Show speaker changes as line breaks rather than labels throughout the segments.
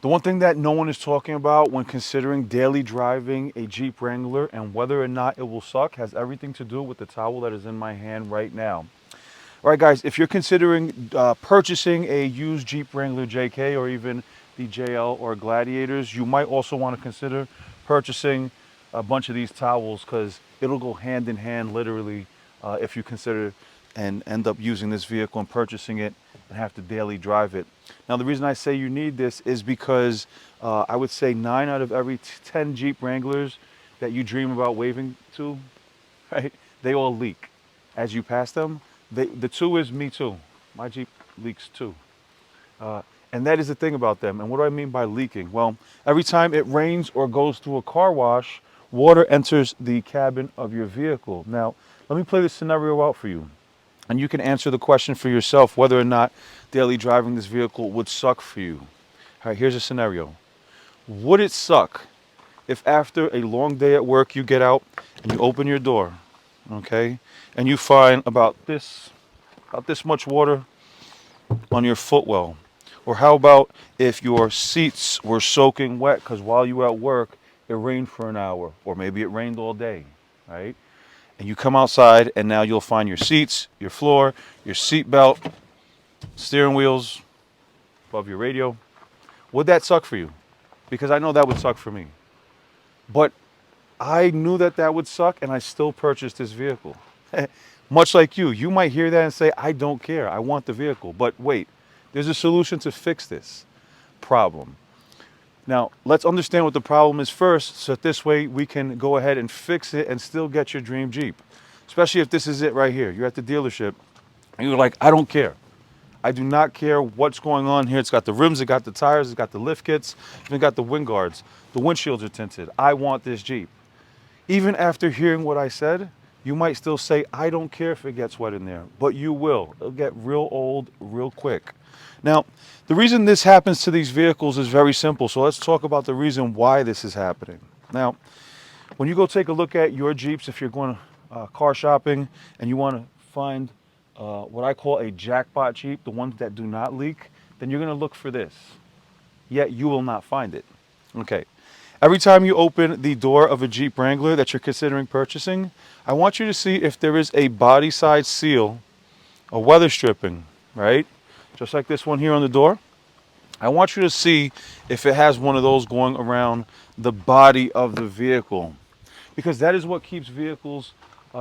The one thing that no one is talking about when considering daily driving a Jeep Wrangler and whether or not it will suck has everything to do with the towel that is in my hand right now. All right, guys, if you're considering purchasing a used Jeep Wrangler JK or even the JL or Gladiators, you might also want to consider purchasing a bunch of these towels because it'll go hand in hand literally if you consider and end up using this vehicle and purchasing it and have to daily drive it. Now, the reason I say you need this is because I would say 9 out of every 10 Jeep Wranglers that you dream about waving to, right, they all leak as you pass them. The two is me too. My Jeep leaks too. And that is the thing about them. And what do I mean by leaking? Well, every time it rains or goes through a car wash, water enters the cabin of your vehicle. Now, let me play this scenario out for you. And you can answer the question for yourself whether or not daily driving this vehicle would suck for you. All right, here's a scenario. Would it suck if after a long day at work you get out and you open your door, okay, and you find about this much water on your footwell? Or how about if your seats were soaking wet because while you were at work, it rained for an hour, or maybe it rained all day, right? And you come outside and now you'll find your seats, your floor, your seat belt, steering wheels, above your radio. Would that suck for you? Because I know that would suck for me. But I knew that that would suck and I still purchased this vehicle. Much like you might hear that and say, I don't care, I want the vehicle. But wait, there's a solution to fix this problem. Now, let's understand what the problem is first, so that this way we can go ahead and fix it and still get your dream Jeep. Especially if this is it right here. You're at the dealership and you're like, I don't care. I do not care what's going on here. It's got the rims, it got the tires, it's got the lift kits, even got the wind guards. The windshields are tinted. I want this Jeep. Even after hearing what I said, you might still say, I don't care if it gets wet in there, but you will. It'll get real old real quick. Now, the reason this happens to these vehicles is very simple. So let's talk about the reason why this is happening. Now, when you go take a look at your Jeeps, if you're going car shopping and you want to find what I call a jackpot Jeep, the ones that do not leak, then you're going to look for this. Yet you will not find it. Okay. Every time you open the door of a Jeep Wrangler that you're considering purchasing, I want you to see if there is a body side seal, a weather stripping, right? Just like this one here on the door. I want you to see if it has one of those going around the body of the vehicle, because that is what keeps vehicles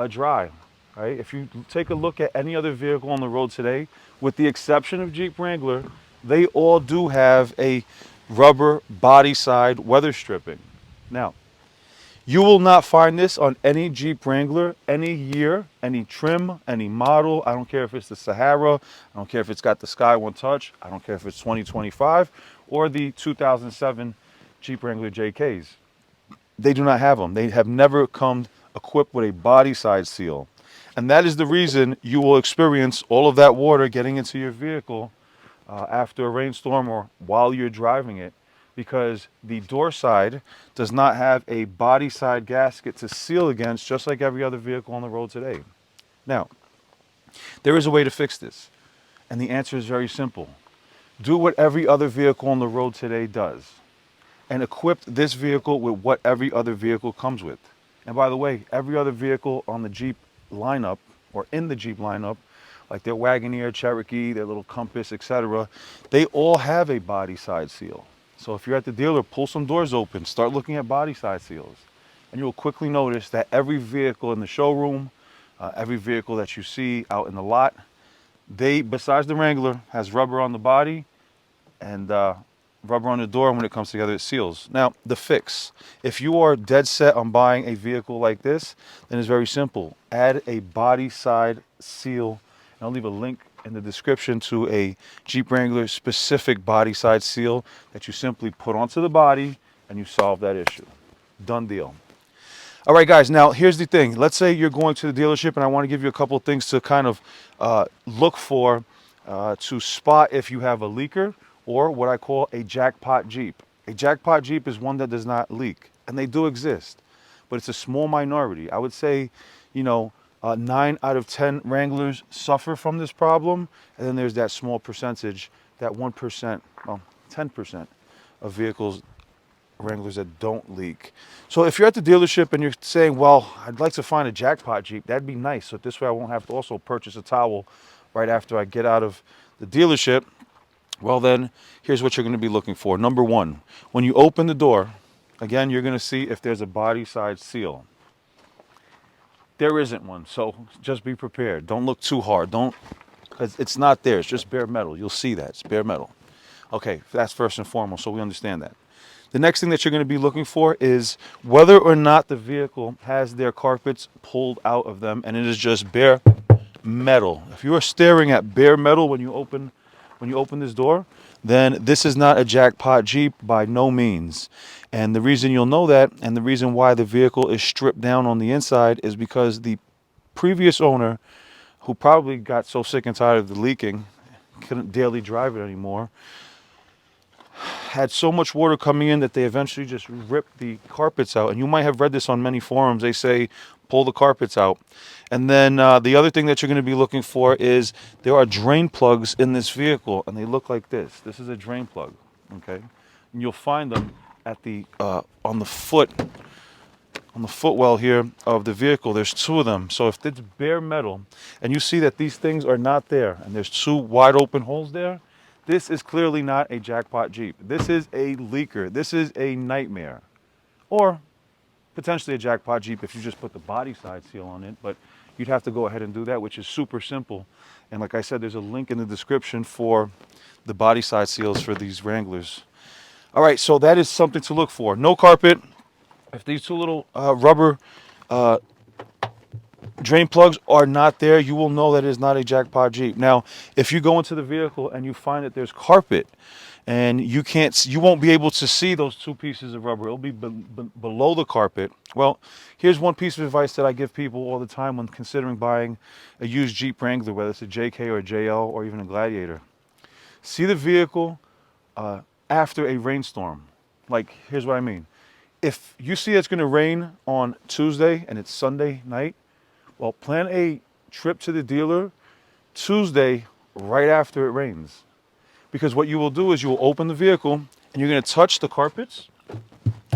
dry, right? If you take a look at any other vehicle on the road today, with the exception of Jeep Wrangler, they all do have a rubber body side weather stripping. Now, you will not find this on any Jeep Wrangler, any year, any trim, any model. I don't care if it's the Sahara. I don't care if it's got the Sky One Touch. I don't care if it's 2025 or the 2007 Jeep Wrangler JKs. They do not have them. They have never come equipped with a body side seal. And that is the reason you will experience all of that water getting into your vehicle after a rainstorm or while you're driving it, because the door side does not have a body side gasket to seal against, just like every other vehicle on the road today. Now, there is a way to fix this, and the answer is very simple. Do what every other vehicle on the road today does, and equip this vehicle with what every other vehicle comes with. And by the way, every other vehicle on the Jeep lineup, or in the Jeep lineup, like their Wagoneer, Cherokee, their little Compass, etc., they all have a body side seal. So if you're at the dealer, pull some doors open, start looking at body side seals, and you'll quickly notice that every vehicle in the showroom, every vehicle that you see out in the lot, they, besides the Wrangler, has rubber on the body and rubber on the door. When it comes together, it seals. Now, the fix. If you are dead set on buying a vehicle like this, then it's very simple. Add a body side seal. And I'll leave a link in the description to a Jeep Wrangler specific body side seal that you simply put onto the body and you solve that issue. Done deal. All right, guys, now here's the thing. Let's say you're going to the dealership and I want to give you a couple of things to kind of look for to spot if you have a leaker or what I call a jackpot Jeep. A jackpot Jeep is one that does not leak, and they do exist, but it's a small minority. I would say, 9 out of 10 Wranglers suffer from this problem, and then there's that small percentage, that 1%, well, 10% of vehicles, Wranglers, that don't leak. So if you're at the dealership and you're saying, well, I'd like to find a jackpot Jeep, that'd be nice. So this way I won't have to also purchase a towel right after I get out of the dealership. Well, then here's what you're going to be looking for. Number one, when you open the door, again, you're going to see if there's a body side seal. There isn't one, so just be prepared. Don't look too hard. Don't, because it's not there. It's just bare metal. You'll see that. It's bare metal. Okay, that's first and foremost, so we understand that. The next thing that you're going to be looking for is whether or not the vehicle has their carpets pulled out of them and it is just bare metal. If you are staring at bare metal when you open this door, then this is not a jackpot Jeep by no means. And the reason you'll know that, and the reason why the vehicle is stripped down on the inside, is because the previous owner, who probably got so sick and tired of the leaking, couldn't daily drive it anymore, had so much water coming in that they eventually just ripped the carpets out. And you might have read this on many forums. They say, pull the carpets out. And then the other thing that you're going to be looking for is there are drain plugs in this vehicle, and they look like this. This is a drain plug, okay? And you'll find them at the on the footwell here of the vehicle. There's two of them. So if it's bare metal and you see that these things are not there and there's two wide open holes there, this is clearly not a jackpot Jeep. This is a leaker. This is a nightmare. Or potentially a jackpot Jeep if you just put the body side seal on it, but you'd have to go ahead and do that, which is super simple. And like I said, there's a link in the description for the body side seals for these Wranglers. All right, so that is something to look for. No carpet. If these two little rubber drain plugs are not there, you will know that it is not a jackpot Jeep. Now, if you go into the vehicle and you find that there's carpet and you won't be able to see those two pieces of rubber, it'll be below the carpet. Well, here's one piece of advice that I give people all the time when considering buying a used Jeep Wrangler, whether it's a JK or a JL or even a Gladiator. See the vehicle after a rainstorm. Like, here's what I mean. If you see it's going to rain on Tuesday and it's Sunday night, well, plan a trip to the dealer Tuesday right after it rains. Because what you will do is you will open the vehicle and you're going to touch the carpets,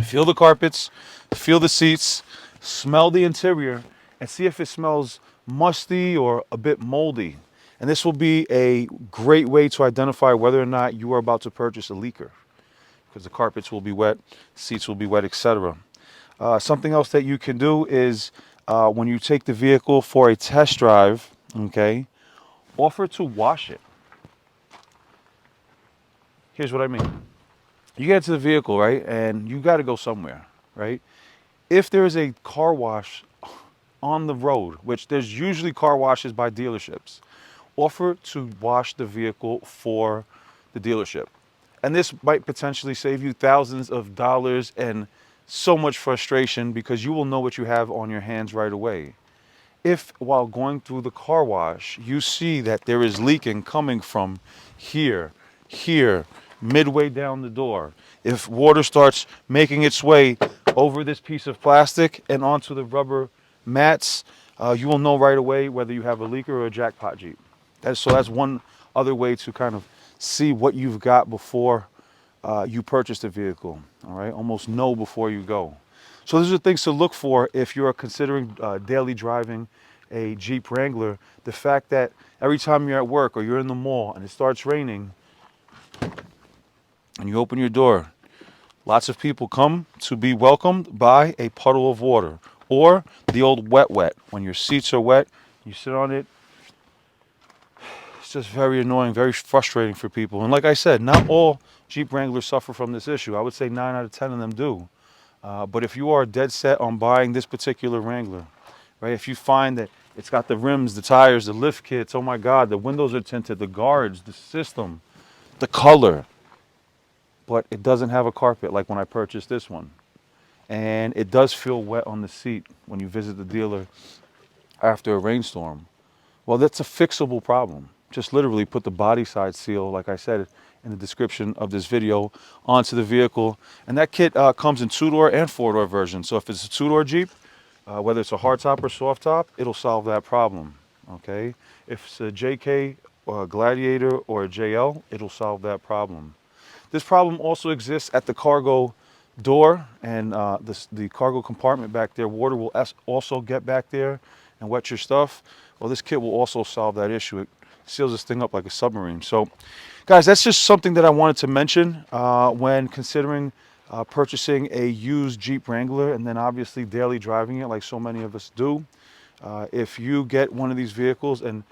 feel the seats, smell the interior, and see if it smells musty or a bit moldy. And this will be a great way to identify whether or not you are about to purchase a leaker, because the carpets will be wet, seats will be wet, etc. Something else that you can do is when you take the vehicle for a test drive, okay, offer to wash it. Here's what I mean. You get into the vehicle, right, and you got to go somewhere, right? If there is a car wash on the road, which there's usually car washes by dealerships, offer to wash the vehicle for the dealership. And this might potentially save you thousands of dollars and so much frustration, because you will know what you have on your hands right away. If while going through the car wash, you see that there is leaking coming from here, midway down the door, if water starts making its way over this piece of plastic and onto the rubber mats, you will know right away whether you have a leaker or a jackpot Jeep. So that's one other way to kind of see what you've got before you purchase the vehicle. All right, almost know before you go. So those are things to look for if you're considering daily driving a Jeep Wrangler. The fact that every time you're at work or you're in the mall and it starts raining and you open your door, lots of people come to be welcomed by a puddle of water, or the old wet. When your seats are wet, you sit on it. It's just very annoying, very frustrating for people. And like I said, not all Jeep Wranglers suffer from this issue. I would say 9 out of 10 of them do. But if you are dead set on buying this particular Wrangler, right, if you find that it's got the rims, the tires, the lift kits, oh my God, the windows are tinted, the guards, the system, the color, but it doesn't have a carpet like when I purchased this one. And it does feel wet on the seat when you visit the dealer after a rainstorm. Well, that's a fixable problem. Just literally put the body side seal, like I said in the description of this video, onto the vehicle. And that kit comes in 2-door and 4-door versions. So if it's a 2-door Jeep, whether it's a hardtop or soft top, it'll solve that problem, okay? If it's a JK or a Gladiator or a JL, it'll solve that problem. This problem also exists at the cargo door and the cargo compartment back there. Water will also get back there and wet your stuff. Well, this kit will also solve that issue. It seals this thing up like a submarine. So, guys, that's just something that I wanted to mention when considering purchasing a used Jeep Wrangler and then obviously daily driving it like so many of us do. If you get one of these vehicles, and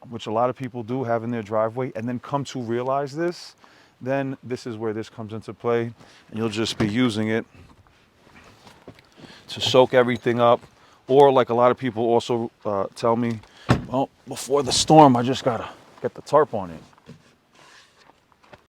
which a lot of people do have in their driveway, and then come to realize this, then this is where this comes into play, and you'll just be using it to soak everything up. Or like a lot of people also tell me, well, before the storm, I just gotta get the tarp on it.